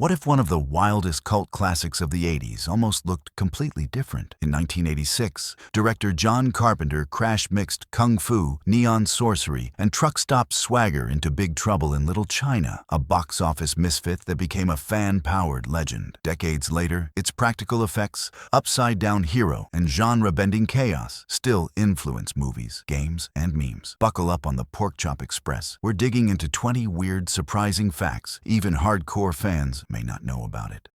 What if one of the wildest cult classics of the 80s almost looked completely different? In 1986, director John Carpenter crash-mixed kung fu, neon sorcery, and truck stop swagger into Big Trouble in Little China, a box office misfit that became a fan-powered legend. Decades later, its practical effects, upside-down hero, and genre-bending chaos still influence movies, games, and memes. Buckle up on the Pork Chop Express. We're digging into 20 weird, surprising facts even hardcore fans may not know about it.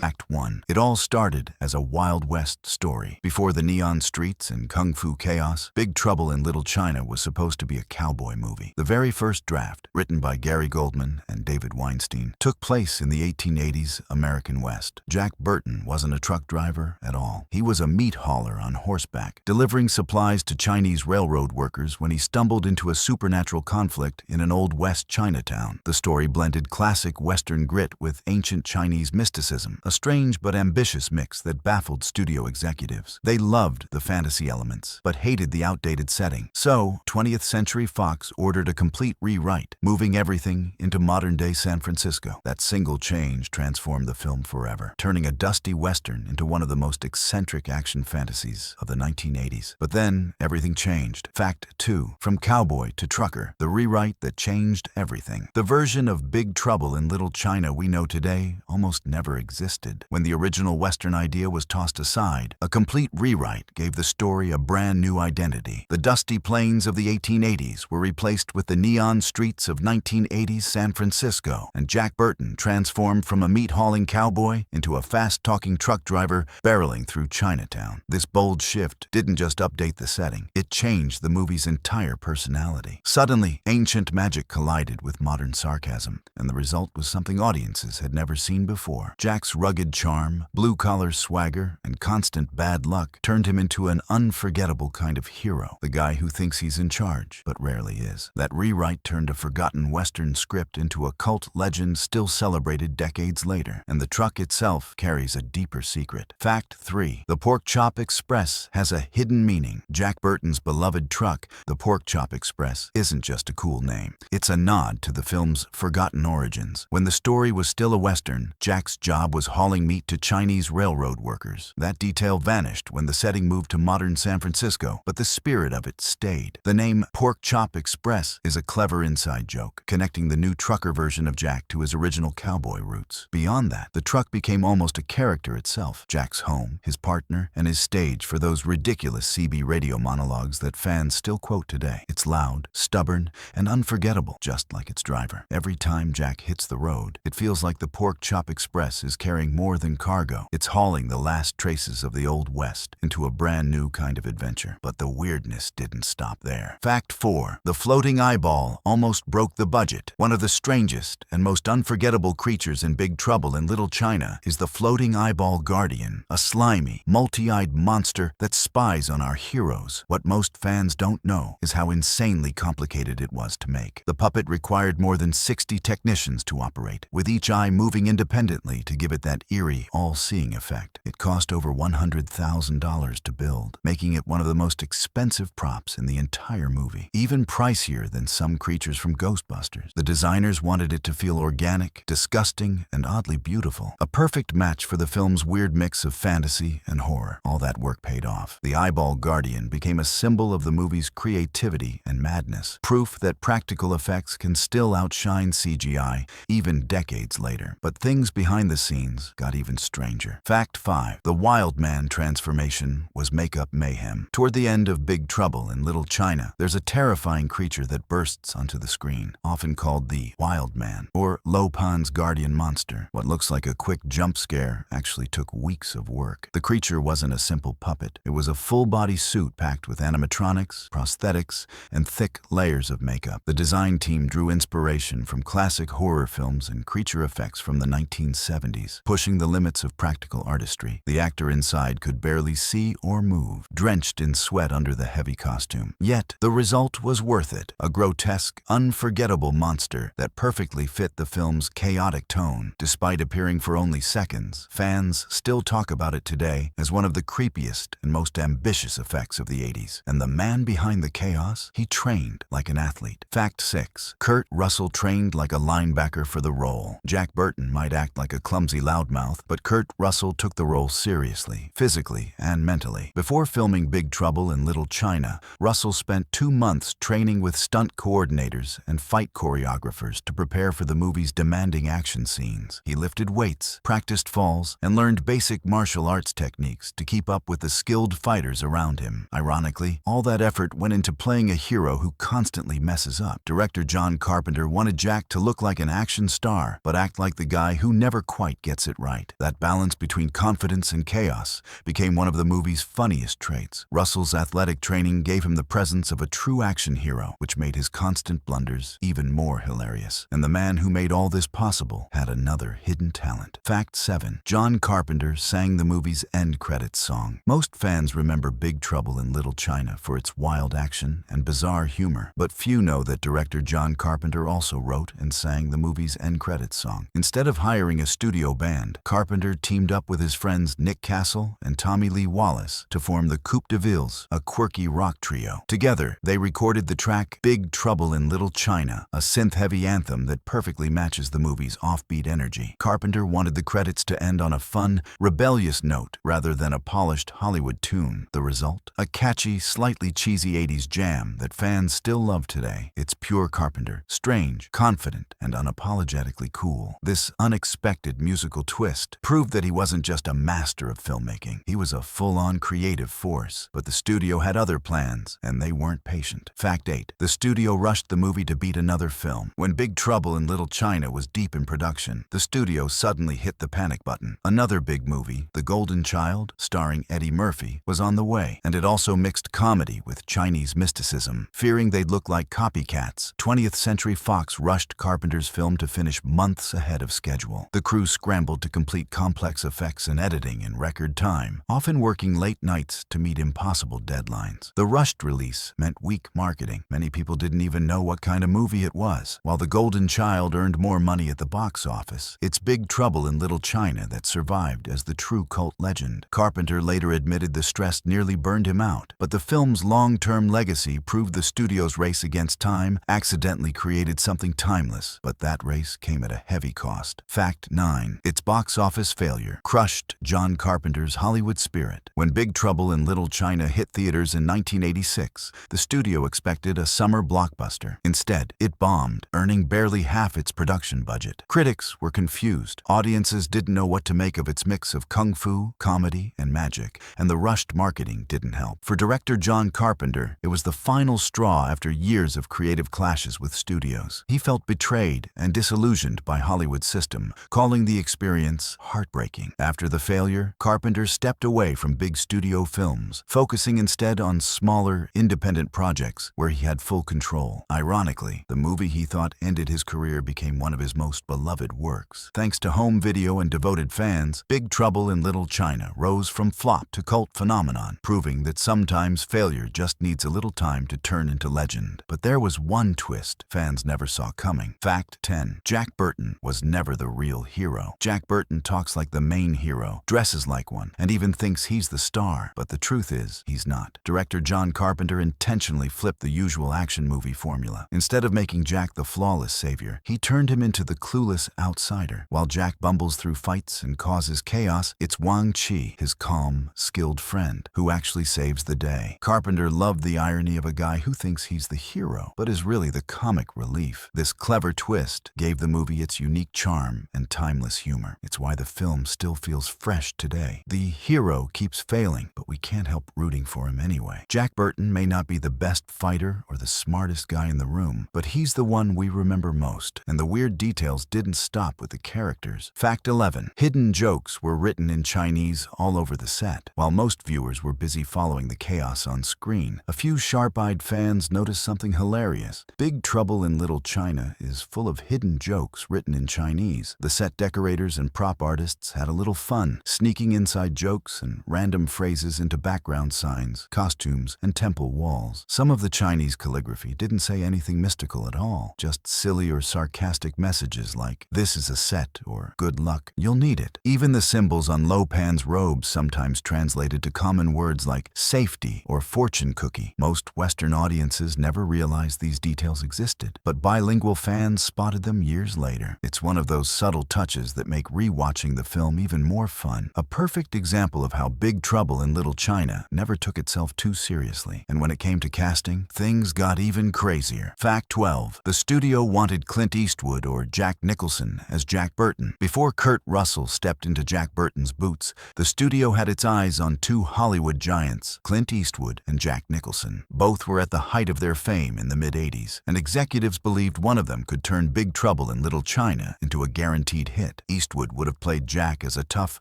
Act 1. It all started as a Wild West story. Before the neon streets and kung fu chaos, Big Trouble in Little China was supposed to be a cowboy movie. The very first draft, written by Gary Goldman and David Weinstein, took place in the 1880s American West. Jack Burton wasn't a truck driver at all. He was a meat hauler on horseback, delivering supplies to Chinese railroad workers when he stumbled into a supernatural conflict in an Old West Chinatown. The story blended classic Western grit with ancient Chinese mysticism, a strange but ambitious mix that baffled studio executives. They loved the fantasy elements, but hated the outdated setting. So, 20th Century Fox ordered a complete rewrite, moving everything into modern-day San Francisco. That single change transformed the film forever, turning a dusty Western into one of the most eccentric action fantasies of the 1980s. But then, everything changed. Fact 2. From cowboy to trucker, the rewrite that changed everything. The version of Big Trouble in Little China we know today almost never existed. When the original Western idea was tossed aside, a complete rewrite gave the story a brand new identity. The dusty plains of the 1880s were replaced with the neon streets of 1980s San Francisco, and Jack Burton transformed from a meat-hauling cowboy into a fast-talking truck driver barreling through Chinatown. This bold shift didn't just update the setting, it changed the movie's entire personality. Suddenly, ancient magic collided with modern sarcasm, and the result was something audiences had never seen before. Jack's rugged charm, blue-collar swagger, and constant bad luck turned him into an unforgettable kind of hero, the guy who thinks he's in charge, but rarely is. That rewrite turned a forgotten Western script into a cult legend still celebrated decades later, and the truck itself carries a deeper secret. Fact 3. The Pork Chop Express has a hidden meaning. Jack Burton's beloved truck, the Pork Chop Express, isn't just a cool name. It's a nod to the film's forgotten origins. When the story was still a Western, Jack's job was hauling meat to Chinese railroad workers. That detail vanished when the setting moved to modern San Francisco, but the spirit of it stayed. The name Pork Chop Express is a clever inside joke, connecting the new trucker version of Jack to his original cowboy roots. Beyond that, the truck became almost a character itself. Jack's home, his partner, and his stage for those ridiculous CB radio monologues that fans still quote today. It's loud, stubborn, and unforgettable, just like its driver. Every time Jack hits the road, it feels like the Pork Chop Express is carrying more than cargo. It's hauling the last traces of the Old West into a brand new kind of adventure. But the weirdness didn't stop there. Fact 4. The floating eyeball almost broke the budget. One of the strangest and most unforgettable creatures in Big Trouble in Little China is the floating eyeball guardian, a slimy, multi-eyed monster that spies on our heroes. What most fans don't know is how insanely complicated it was to make. The puppet required more than 60 technicians to operate, with each eye moving independently to give it that eerie, all-seeing effect. It cost over $100,000 to build, making it one of the most expensive props in the entire movie, even pricier than some creatures from Ghostbusters. The designers wanted it to feel organic, disgusting, and oddly beautiful, a perfect match for the film's weird mix of fantasy and horror. All that work paid off. The eyeball guardian became a symbol of the movie's creativity and madness, proof that practical effects can still outshine CGI even decades later. But things behind the scenes got even stranger. Fact 5. The Wild Man transformation was makeup mayhem. Toward the end of Big Trouble in Little China, there's a terrifying creature that bursts onto the screen, often called the Wild Man, or Lo Pan's guardian monster. What looks like a quick jump scare actually took weeks of work. The creature wasn't a simple puppet. It was a full-body suit packed with animatronics, prosthetics, and thick layers of makeup. The design team drew inspiration from classic horror films and creature effects from the 1970s, pushing the limits of practical artistry. The actor inside could barely see or move, drenched in sweat under the heavy costume. Yet, the result was worth it, a grotesque, unforgettable monster that perfectly fit the film's chaotic tone. Despite appearing for only seconds, fans still talk about it today as one of the creepiest and most ambitious effects of the 80s. And the man behind the chaos? He trained like an athlete. Fact 6. Kurt Russell trained like a linebacker for the role. Jack Burton might act like a clumsy loudmouth, but Kurt Russell took the role seriously, physically and mentally. Before filming Big Trouble in Little China, Russell spent 2 months training with stunt coordinators and fight choreographers to prepare for the movie's demanding action scenes. He lifted weights, practiced falls, and learned basic martial arts techniques to keep up with the skilled fighters around him. Ironically, all that effort went into playing a hero who constantly messes up. Director John Carpenter wanted Jack to look like an action star, but act like the guy who never quite gets it right. That balance between confidence and chaos became one of the movie's funniest traits. Russell's athletic training gave him the presence of a true action hero, which made his constant blunders even more hilarious. And the man who made all this possible had another hidden talent. Fact 7. John Carpenter sang the movie's end credits song. Most fans remember Big Trouble in Little China for its wild action and bizarre humor, but few know that director John Carpenter also wrote and sang the movie's end credits song. Instead of hiring a studio band, Carpenter teamed up with his friends Nick Castle and Tommy Lee Wallace to form the Coupe de Villes, a quirky rock trio. Together, they recorded the track Big Trouble in Little China, a synth-heavy anthem that perfectly matches the movie's offbeat energy. Carpenter wanted the credits to end on a fun, rebellious note rather than a polished Hollywood tune. The result? A catchy, slightly cheesy 80s jam that fans still love today. It's pure Carpenter, strange, confident, and unapologetically cool. This unexpected musical twist proved that he wasn't just a master of filmmaking. He was a full-on creative force. But the studio had other plans, and they weren't patient. Fact 8. The studio rushed the movie to beat another film. When Big Trouble in Little China was deep in production, the studio suddenly hit the panic button. Another big movie, The Golden Child, starring Eddie Murphy, was on the way, and it also mixed comedy with Chinese mysticism. Fearing they'd look like copycats, 20th Century Fox rushed Carpenter's film to finish months ahead of schedule. The crew scrambled to complete complex effects and editing in record time, often working late nights to meet impossible deadlines. The rushed release meant weak marketing. Many people didn't even know what kind of movie it was. While The Golden Child earned more money at the box office, it's Big Trouble in Little China that survived as the true cult legend. Carpenter later admitted the stress nearly burned him out, but the film's long-term legacy proved the studio's race against time accidentally created something timeless, but that race came at a heavy cost. Fact 9. Its box office failure crushed John Carpenter's Hollywood spirit. When Big Trouble in Little China hit theaters in 1986, the studio expected a summer blockbuster. Instead, it bombed, earning barely half its production budget. Critics were confused. Audiences didn't know what to make of its mix of kung fu, comedy, and magic, and the rushed marketing didn't help. For director John Carpenter, it was the final straw after years of creative clashes with studios. He felt betrayed and disillusioned by Hollywood's system, calling the experience heartbreaking. After the failure, Carpenter stepped away from big studio films, focusing instead on smaller, independent projects where he had full control. Ironically, the movie he thought ended his career became one of his most beloved works. Thanks to home video and devoted fans, Big Trouble in Little China rose from flop to cult phenomenon, proving that sometimes failure just needs a little time to turn into legend. But there was one twist fans never saw coming. Fact 10. Jack Burton was never the real hero. Jack Burton talks like the main hero, dresses like one, and even thinks he's the star. But the truth is, he's not. Director John Carpenter intentionally flipped the usual action movie formula. Instead of making Jack the flawless savior, he turned him into the clueless outsider. While Jack bumbles through fights and causes chaos, it's Wang Chi, his calm, skilled friend, who actually saves the day. Carpenter loved the irony of a guy who thinks he's the hero, but is really the comic relief. This clever twist gave the movie its unique charm and timeless humor. It's why the film still feels fresh today. The hero keeps failing, but we can't help rooting for him anyway. Jack Burton may not be the best fighter or the smartest guy in the room, but he's the one we remember most, and the weird details didn't stop with the characters. Fact 11. Hidden jokes were written in Chinese all over the set. While most viewers were busy following the chaos on screen, a few sharp-eyed fans noticed something hilarious. Big Trouble in Little China is full of hidden jokes written in Chinese, The set decorators and prop artists had a little fun, sneaking inside jokes and random phrases into background signs, costumes, and temple walls. Some of the Chinese calligraphy didn't say anything mystical at all, just silly or sarcastic messages like, "This is a set," or "Good luck, you'll need it." Even the symbols on Lo Pan's robes sometimes translated to common words like safety or fortune cookie. Most Western audiences never realized these details existed, but bilingual fans spotted them years later. It's one of those subtle touches that make rewatching the film even more fun. A perfect example of how Big Trouble in Little China never took itself too seriously. And when it came to casting, things got even crazier. Fact 12. The studio wanted Clint Eastwood or Jack Nicholson as Jack Burton. Before Kurt Russell stepped into Jack Burton's boots, the studio had its eyes on two Hollywood giants, Clint Eastwood and Jack Nicholson. Both were at the height of their fame in the mid-80s, and executives believed one of them could turn Big Trouble in Little China into a guaranteed hit. Eastwood would have played Jack as a tough,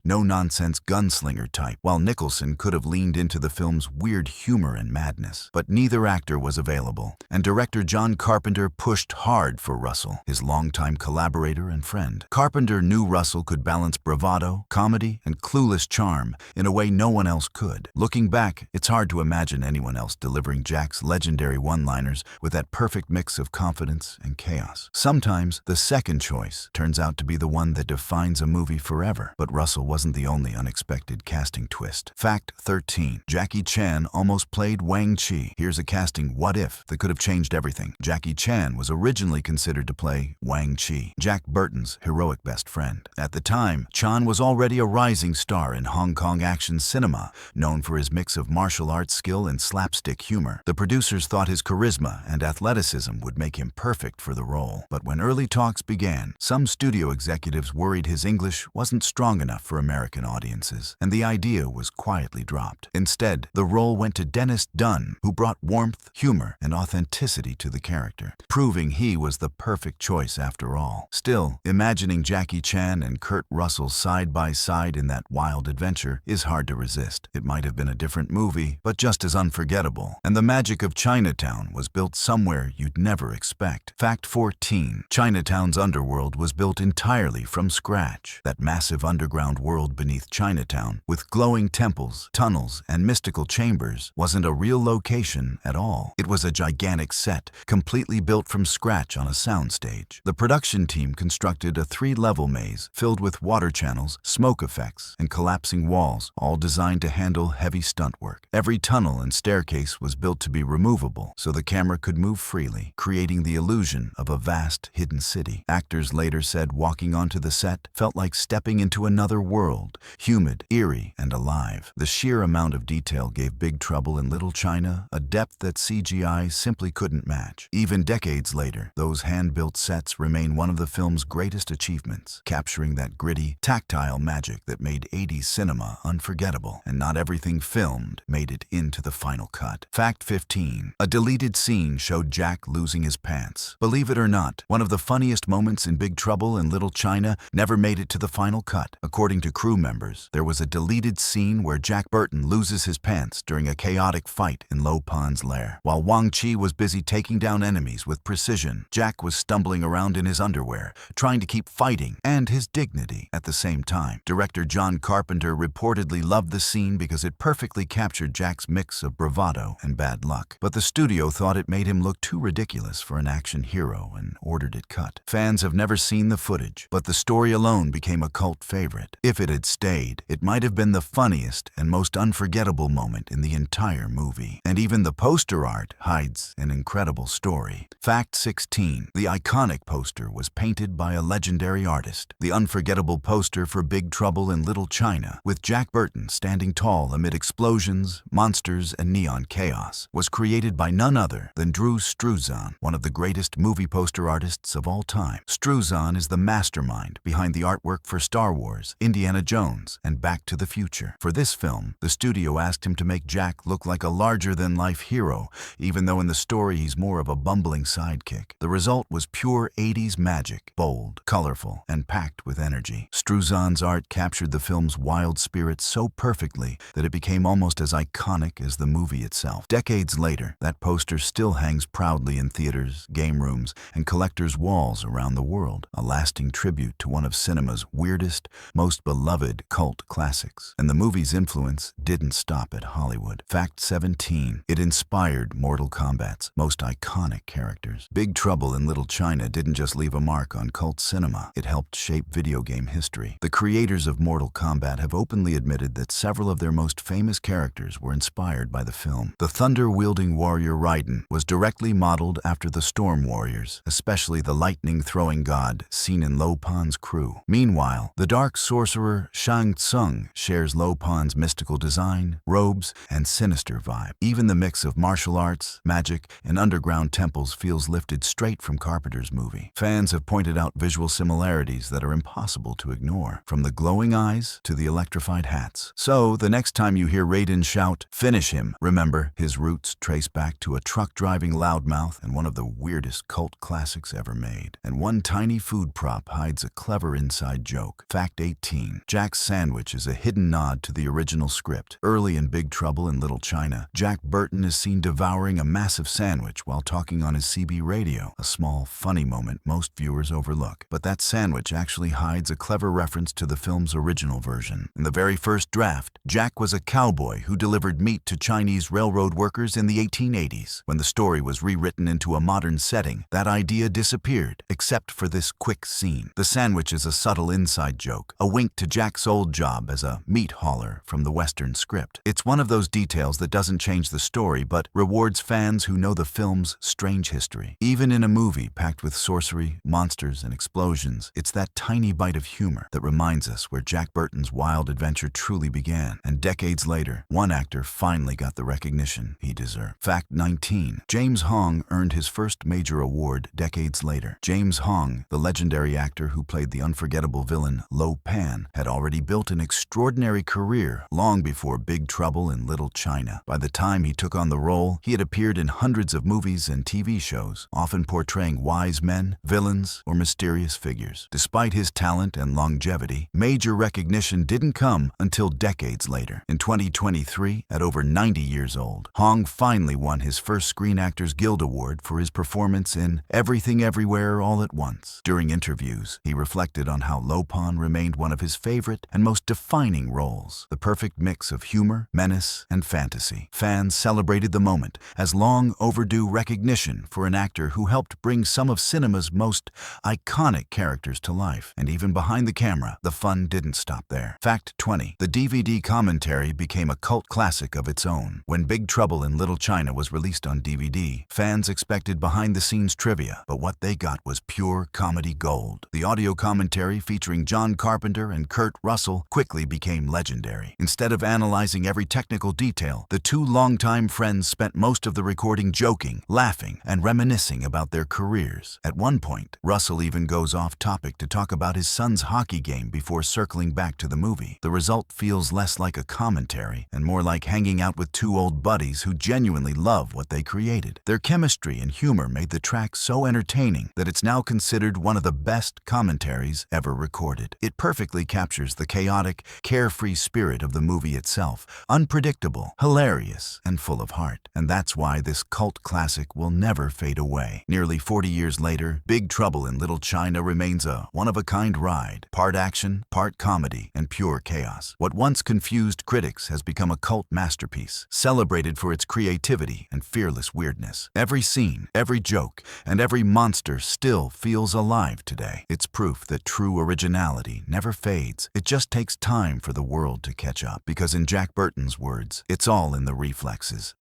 no-nonsense gunslinger type, while Nicholson could have leaned into the film's weird humor and madness. But neither actor was available, and director John Carpenter pushed hard for Russell, his longtime collaborator and friend. Carpenter knew Russell could balance bravado, comedy, and clueless charm in a way no one else could. Looking back, it's hard to imagine anyone else delivering Jack's legendary one-liners with that perfect mix of confidence and chaos. Sometimes, the second choice turns out to be the one that defines a movie forever. But Russell wasn't the only unexpected casting twist. Fact 13. Jackie Chan almost played Wang Chi. Here's a casting what-if that could have changed everything. Jackie Chan was originally considered to play Wang Chi, Jack Burton's heroic best friend. At the time, Chan was already a rising star in Hong Kong action cinema, known for his mix of martial arts skill and slapstick humor. The producers thought his charisma and athleticism would make him perfect for the role. But when early talks began, some studio executives worried his English wasn't strong enough for American audiences, and the idea was quietly dropped. Instead, the role went to Dennis Dunn, who brought warmth, humor, and authenticity to the character, proving he was the perfect choice after all. Still, imagining Jackie Chan and Kurt Russell side by side in that wild adventure is hard to resist. It might have been a different movie, but just as unforgettable. And the magic of Chinatown was built somewhere you'd never expect. Fact 14. Chinatown's underworld was built entirely from scratch. That massive underground world beneath Chinatown, with glowing temples, tunnels, and mystical chambers, wasn't a real location at all. It was a gigantic set, completely built from scratch on a soundstage. The production team constructed a 3-level maze filled with water channels, smoke effects, and collapsing walls, all designed to handle heavy stunt work. Every tunnel and staircase was built to be removable, so the camera could move freely, creating the illusion of a vast, hidden city. Actors later said walking onto the set felt like stepping into another world, humid, eerie, and alive. The sheer amount of detail gave Big Trouble in Little China a depth that CGI simply couldn't match. Even decades later, those hand-built sets remain one of the film's greatest achievements, capturing that gritty, tactile magic that made 80s cinema unforgettable. And not everything filmed made it into the final cut. Fact 15. A deleted scene showed Jack losing his pants. Believe it or not, one of the funniest moments in Big Trouble in Little China never made it to the final cut. According to crew members, there was a deleted scene where Jack Burton loses his pants during a chaotic fight in Lo Pan's lair. While Wang Chi was busy taking down enemies with precision, Jack was stumbling around in his underwear, trying to keep fighting and his dignity at the same time. Director John Carpenter reportedly loved the scene because it perfectly captured Jack's mix of bravado and bad luck. But the studio thought it made him look too ridiculous for an action hero and ordered it cut. Fans have never seen the footage, but the story alone became a cult favorite. If it had stayed, it might have been the funniest and most unforgettable moment in the entire movie. And even the poster art hides an incredible story. Fact 16. The iconic poster was painted by a legendary artist. The unforgettable poster for Big Trouble in Little China, with Jack Burton standing tall amid explosions, monsters, and neon chaos, was created by none other than Drew Struzan, one of the greatest movie poster artists of all time. Struzan is the mastermind behind the artwork for Star Wars, Indiana Jones, and Back to the Future. For this film, the studio asked him to make Jack look like a larger-than-life hero, even though in the story he's more of a bumbling sidekick. The result was pure 80s magic, bold, colorful, and packed with energy. Struzan's art captured the film's wild spirit so perfectly that it became almost as iconic as the movie itself. Decades later, that poster still hangs proudly in theaters, game rooms, and collectors' walls around the world, a lasting paying tribute to one of cinema's weirdest, most beloved cult classics. And the movie's influence didn't stop at Hollywood. Fact 17. It inspired Mortal Kombat's most iconic characters. Big Trouble in Little China didn't just leave a mark on cult cinema. It helped shape video game history. The creators of Mortal Kombat have openly admitted that several of their most famous characters were inspired by the film. The thunder-wielding warrior Raiden was directly modeled after the Storm Warriors, especially the lightning-throwing god seen in Lo Pan's crew. Meanwhile, the dark sorcerer Shang Tsung shares Lo Pan's mystical design, robes, and sinister vibe. Even the mix of martial arts, magic, and underground temples feels lifted straight from Carpenter's movie. Fans have pointed out visual similarities that are impossible to ignore, from the glowing eyes to the electrified hats. So, the next time you hear Raiden shout, "Finish him," remember, his roots trace back to a truck-driving loudmouth and one of the weirdest cult classics ever made. And one tiny food prop hides a clever inside joke. Fact 18. Jack's sandwich is a hidden nod to the original script. Early in Big Trouble in Little China, Jack Burton is seen devouring a massive sandwich while talking on his CB radio, a small, funny moment most viewers overlook. But that sandwich actually hides a clever reference to the film's original version. In the very first draft, Jack was a cowboy who delivered meat to Chinese railroad workers in the 1880s. When the story was rewritten into a modern setting, that idea disappeared, except for this quick scene. The sandwich is a subtle inside joke, a wink to Jack's old job as a meat hauler from the Western script. It's one of those details that doesn't change the story, but rewards fans who know the film's strange history. Even in a movie packed with sorcery, monsters, and explosions, it's that tiny bite of humor that reminds us where Jack Burton's wild adventure truly began. And decades later, one actor finally got the recognition he deserved. Fact 19. James Hong earned his first major award decades later. James Hong, the legendary actor who played the unforgettable villain Lo Pan, had already built an extraordinary career long before Big Trouble in Little China. By the time he took on the role, he had appeared in hundreds of movies and TV shows, often portraying wise men, villains, or mysterious figures. Despite his talent and longevity, major recognition didn't come until decades later. In 2023, at over 90 years old, Hong finally won his first Screen Actors Guild Award for his performance in Everything Everywhere All at Once. During interviews, he reflected on how Lo Pan remained one of his favorite and most defining roles, the perfect mix of humor, menace, and fantasy. Fans celebrated the moment as long overdue recognition for an actor who helped bring some of cinema's most iconic characters to life. And even behind the camera, the fun didn't stop there. Fact 20. The DVD commentary became a cult classic of its own. When Big Trouble in Little China was released on DVD, fans expected behind-the-scenes trivia, but what they got was pure comedy gold. The audio commentary featuring John Carpenter and Kurt Russell quickly became legendary. Instead of analyzing every technical detail, the two longtime friends spent most of the recording joking, laughing, and reminiscing about their careers. At one point, Russell even goes off topic to talk about his son's hockey game before circling back to the movie. The result feels less like a commentary and more like hanging out with two old buddies who genuinely love what they created. Their chemistry and humor made the track so entertaining that it's now considered one of the best commentaries ever recorded. It perfectly captures the chaotic, carefree spirit of the movie itself, unpredictable, hilarious, and full of heart. And that's why this cult classic will never fade away. Nearly 40 years later, Big Trouble in Little China remains a one-of-a-kind ride, part action, part comedy, and pure chaos. What once confused critics has become a cult masterpiece, celebrated for its creativity and fearless weirdness. Every scene, every joke, and every monster still feels alive today. It's proof that true originality never fades. It just takes time for the world to catch up. Because in Jack Burton's words, it's all in the reflexes.